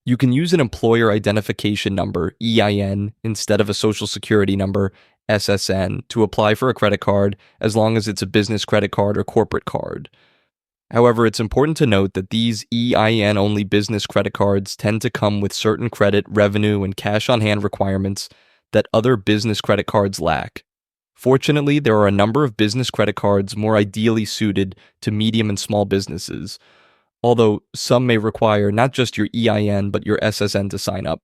You can use an employer identification number, EIN, instead of a social security number, SSN, to apply for a credit card as long as it's a business credit card or corporate card. However, it's important to note that these EIN only business credit cards tend to come with certain credit, revenue, and cash on hand requirements that other business credit cards lack. Fortunately, there are a number of business credit cards more ideally suited to medium and small businesses, although some may require not just your EIN but your SSN to sign up.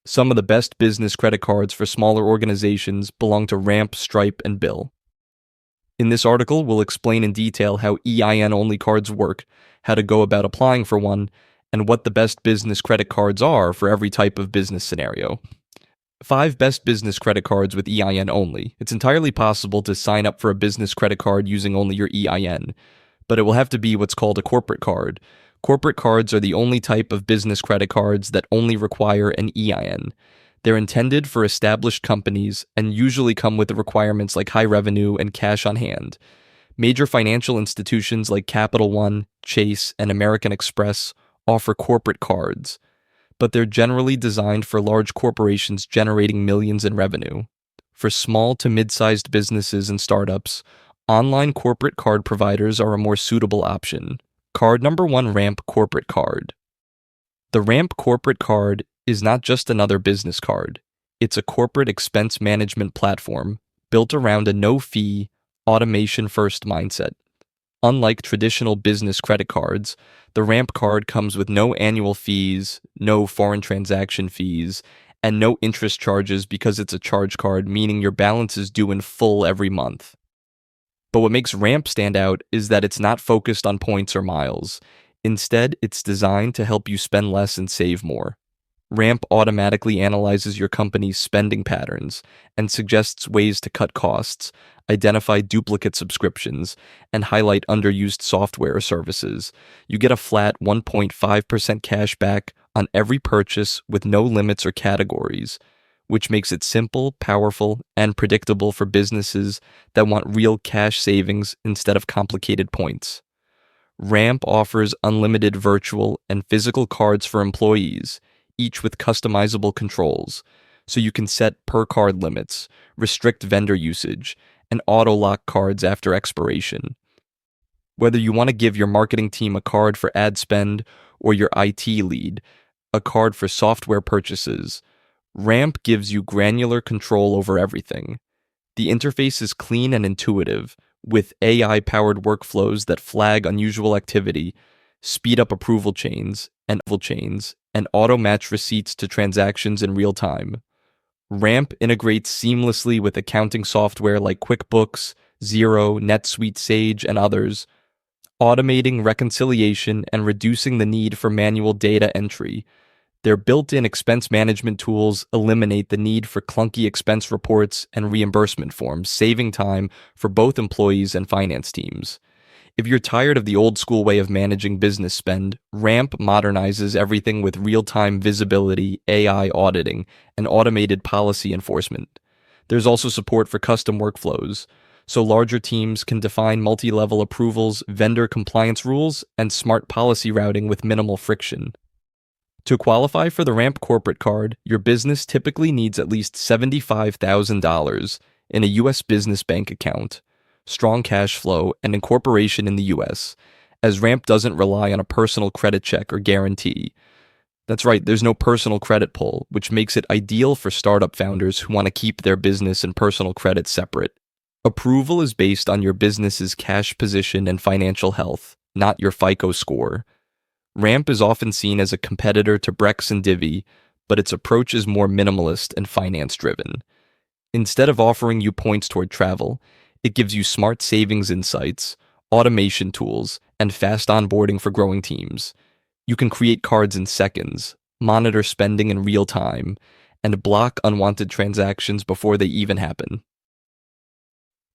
Some of the best business credit cards for smaller organizations belong to Ramp, Stripe, and Bill. In this article, we'll explain in detail how EIN-only cards work, how to go about applying for one, and what the best business credit cards are for every type of business scenario. 5 best business credit cards with EIN only. It's entirely possible to sign up for a business credit card using only your EIN, but it will have to be what's called a corporate card. Corporate cards are the only type of business credit cards that only require an EIN. They're intended for established companies and usually come with the requirements like high revenue and cash on hand. Major financial institutions like Capital One, Chase, and American Express offer corporate cards, but they're generally designed for large corporations generating millions in revenue. For small to mid-sized businesses and startups, online corporate card providers are a more suitable option. Card number 1, Ramp Corporate Card. The Ramp Corporate Card is not just another business card. It's a corporate expense management platform built around a no-fee, automation-first mindset. Unlike traditional business credit cards, the Ramp card comes with no annual fees, no foreign transaction fees, and no interest charges because it's a charge card, meaning your balance is due in full every month. But what makes Ramp stand out is that it's not focused on points or miles. Instead, it's designed to help you spend less and save more. Ramp automatically analyzes your company's spending patterns and suggests ways to cut costs, identify duplicate subscriptions, and highlight underused software or services. You get a flat 1.5% cash back on every purchase with no limits or categories, which makes it simple, powerful, and predictable for businesses that want real cash savings instead of complicated points. Ramp offers unlimited virtual and physical cards for employees, each with customizable controls, so you can set per-card limits, restrict vendor usage, and auto-lock cards after expiration. Whether you want to give your marketing team a card for ad spend or your IT lead a card for software purchases, Ramp gives you granular control over everything. The interface is clean and intuitive, with AI-powered workflows that flag unusual activity, speed up approval chains, and auto-match receipts to transactions in real time. Ramp integrates seamlessly with accounting software like QuickBooks, Xero, NetSuite, Sage, and others, automating reconciliation and reducing the need for manual data entry. Their built-in expense management tools eliminate the need for clunky expense reports and reimbursement forms, saving time for both employees and finance teams. If you're tired of the old-school way of managing business spend, Ramp modernizes everything with real-time visibility, AI auditing, and automated policy enforcement. There's also support for custom workflows, so larger teams can define multi-level approvals, vendor compliance rules, and smart policy routing with minimal friction. To qualify for the Ramp corporate card, your business typically needs at least $75,000 in a U.S. business bank account, strong cash flow, and incorporation in the U.S., as Ramp doesn't rely on a personal credit check or guarantee. That's right, there's no personal credit pull, which makes it ideal for startup founders who want to keep their business and personal credit separate. Approval is based on your business's cash position and financial health, not your FICO score. Ramp is often seen as a competitor to Brex and Divvy, but its approach is more minimalist and finance-driven. Instead of offering you points toward travel, it gives you smart savings insights, automation tools, and fast onboarding for growing teams. You can create cards in seconds, monitor spending in real time, and block unwanted transactions before they even happen.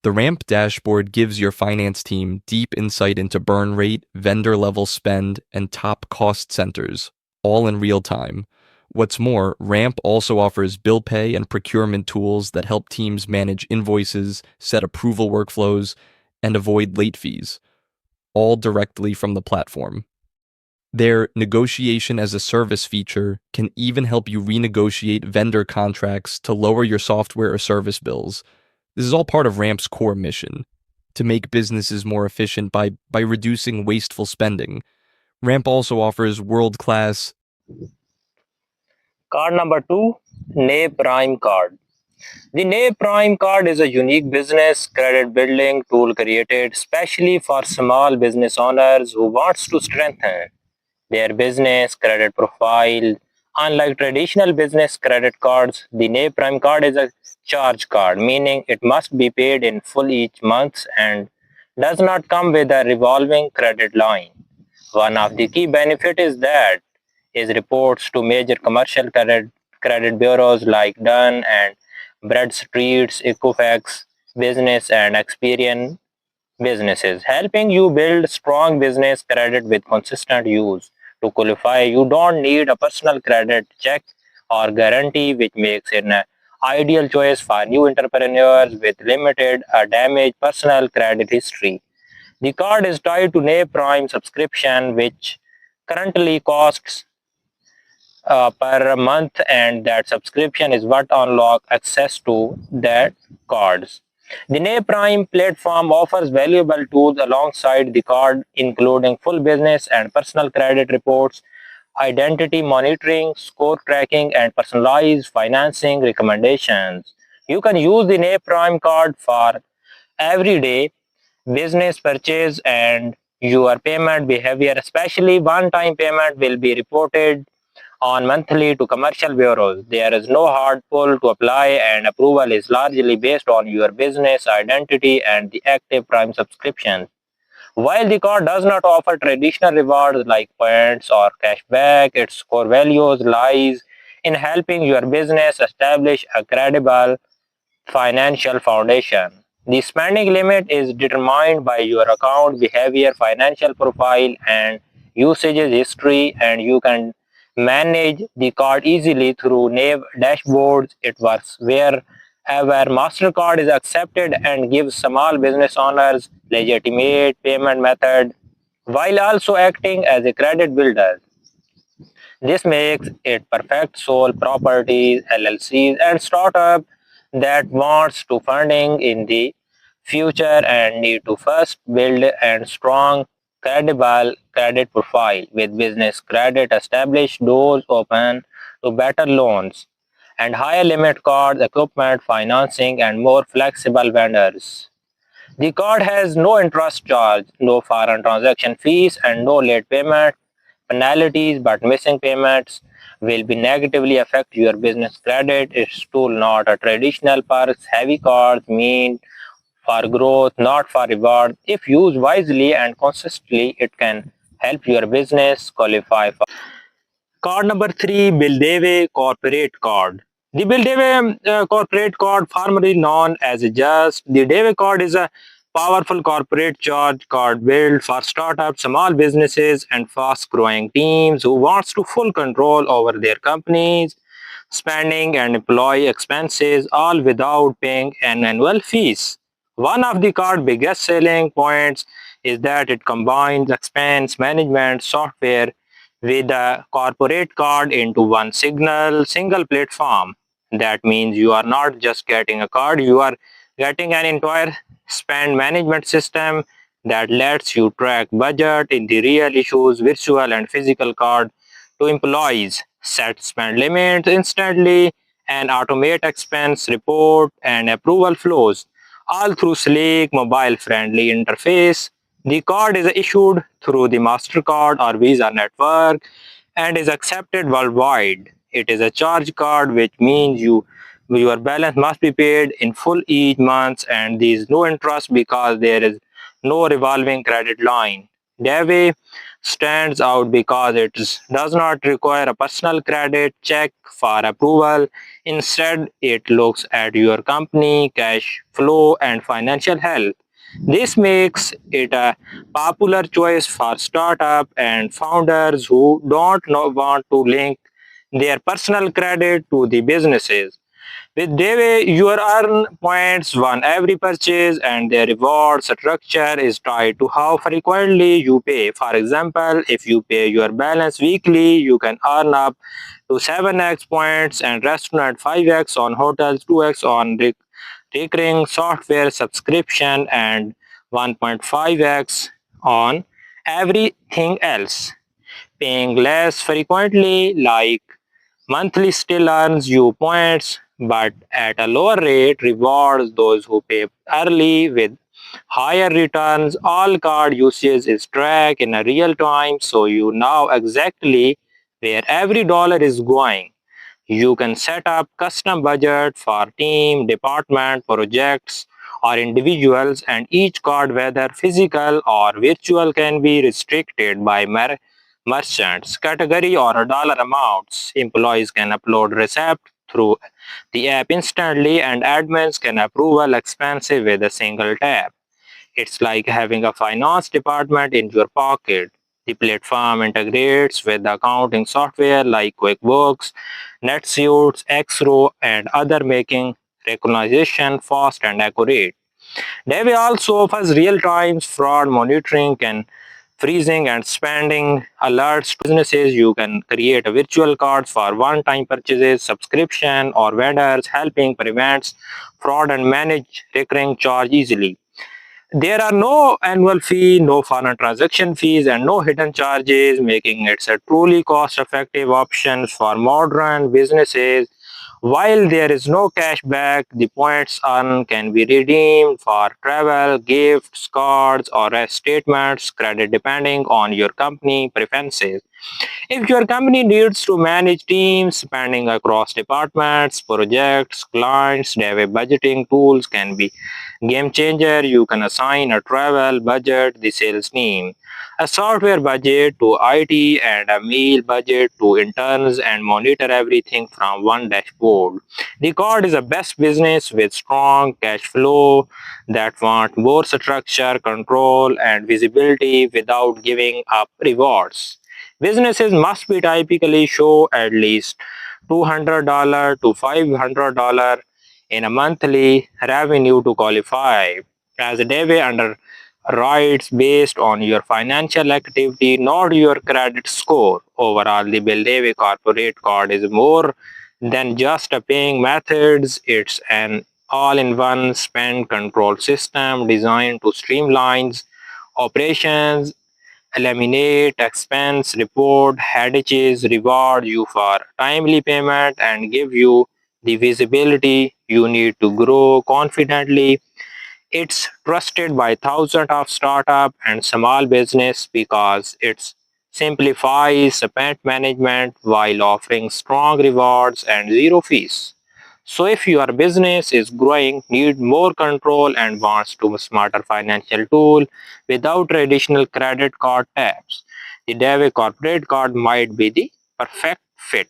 The Ramp dashboard gives your finance team deep insight into burn rate, vendor-level spend, and top cost centers, all in real time. What's more, Ramp also offers bill pay and procurement tools that help teams manage invoices, set approval workflows, and avoid late fees, all directly from the platform. Their negotiation as a service feature can even help you renegotiate vendor contracts to lower your software or service bills. This is all part of Ramp's core mission to make businesses more efficient by reducing wasteful spending. Ramp also offers world class. Card number 2, NA Prime Card. The NA Prime Card is a unique business credit building tool created specially for small business owners who wants to strengthen their business credit profile. Unlike traditional business credit cards, the NA Prime Card is a charge card, meaning it must be paid in full each month and does not come with a revolving credit line. One of the key benefits is that is reports to major commercial credit bureaus like Dun and Bradstreet's, Equifax, Business and Experian businesses, helping you build strong business credit with consistent use. To qualify, you don't need a personal credit check or guarantee, which makes it an ideal choice for new entrepreneurs with limited or damaged personal credit history. The card is tied to NA Prime subscription, which currently costs per month, and that subscription is what unlock access to that cards. The NA Prime platform offers valuable tools alongside the card, including full business and personal credit reports, identity monitoring, score tracking, and personalized financing recommendations. You can use the NA Prime card for everyday business purchase and your payment behavior, especially one-time payment, will be reported on monthly to commercial bureaus. There is no hard pull to apply, and approval is largely based on your business identity and the active Prime subscription. While the card does not offer traditional rewards like points or cashback, its core values lies in helping your business establish a credible financial foundation. The spending limit is determined by your account behavior, financial profile, and usage history, and you can manage the card easily through NAV dashboards. It works wherever MasterCard is accepted and gives small business owners legitimate payment method while also acting as a credit builder. This makes it perfect sole properties, LLCs, and startup that wants to funding in the future and need to first build a strong, credible credit profile. With business credit established, doors open to better loans and higher limit cards, equipment financing, and more flexible vendors. The card has no interest charge, no foreign transaction fees, and no late payment penalties, but missing payments will be negatively affect your business credit. It's tool not a traditional perks. Heavy cards mean for growth, not for reward. If used wisely and consistently, it can help your business qualify for. Card number 3, Bildeve Corporate Card. The Bildeve Corporate Card, formerly known as Just, the Deve Card is a powerful corporate charge card built for startups, small businesses, and fast-growing teams who wants to full control over their companies, spending and employee expenses, all without paying an annual fees. One of the card's biggest selling points is that it combines expense management software with a corporate card into one single platform. That means you are not just getting a card, you are getting an entire spend management system that lets you track budget in the real issues, virtual and physical card to employees, set spend limits instantly, and automate expense report and approval flows, all through sleek, mobile-friendly interface. The card is issued through the MasterCard or Visa network and is accepted worldwide. It is a charge card, which means your balance must be paid in full each month, and there is no interest because there is no revolving credit line. Dave stands out because it does not require a personal credit check for approval. Instead, it looks at your company, cash flow, and financial health. This makes it a popular choice for startup and founders who don't want to link their personal credit to the businesses. With Deve, you earn points on every purchase, and their reward structure is tied to how frequently you pay. For example, if you pay your balance weekly, you can earn up to 7x points and restaurant 5x on hotels, 2x on recurring software subscription, and 1.5x on everything else. Paying less frequently, like monthly, still earns you points, but at a lower rate rewards those who pay early with higher returns. All card usage is tracked in a real time, so you know exactly where every dollar is going. You can set up custom budget for team, department, projects, or individuals, and each card, whether physical or virtual, can be restricted by merchants, category, or dollar amounts. Employees can upload receipt through the app instantly, and admins can approve expenses with a single tap. It's like having a finance department in your pocket. The platform integrates with the accounting software like QuickBooks, NetSuite, Xrow, and other, making recognition fast and accurate. Devi also offers real-time fraud monitoring and freezing and spending alerts to businesses. You can create a virtual cards for one-time purchases, subscription, or vendors, helping prevent fraud and manage recurring charge easily. There are no annual fee, no foreign transaction fees, and no hidden charges, making it a truly cost-effective option for modern businesses. While there is no cashback, the points earned can be redeemed for travel, gifts, cards, or as statements credit depending on your company preferences. If your company needs to manage teams spanning across departments, projects, clients, Dev budgeting tools can be game changer. You can assign a travel budget, the sales team, a software budget to IT, and a meal budget to interns, and monitor everything from one dashboard. The card is a best business with strong cash flow that want more structure, control, and visibility without giving up rewards. Businesses must be typically show at least $200 to $500 in a monthly revenue to qualify. As a debit under rights based on your financial activity, not your credit score. Overall, the Bellevue corporate card is more than just a paying methods. It's an all-in-one spend control system designed to streamline operations, eliminate expense report headaches, reward you for timely payment, and give you the visibility you need to grow confidently. It's trusted by thousands of startup and small business because it simplifies spend management while offering strong rewards and zero fees. So if your business is growing, need more control, and wants to smarter financial tool without traditional credit card tabs, the Dave corporate card might be the perfect fit.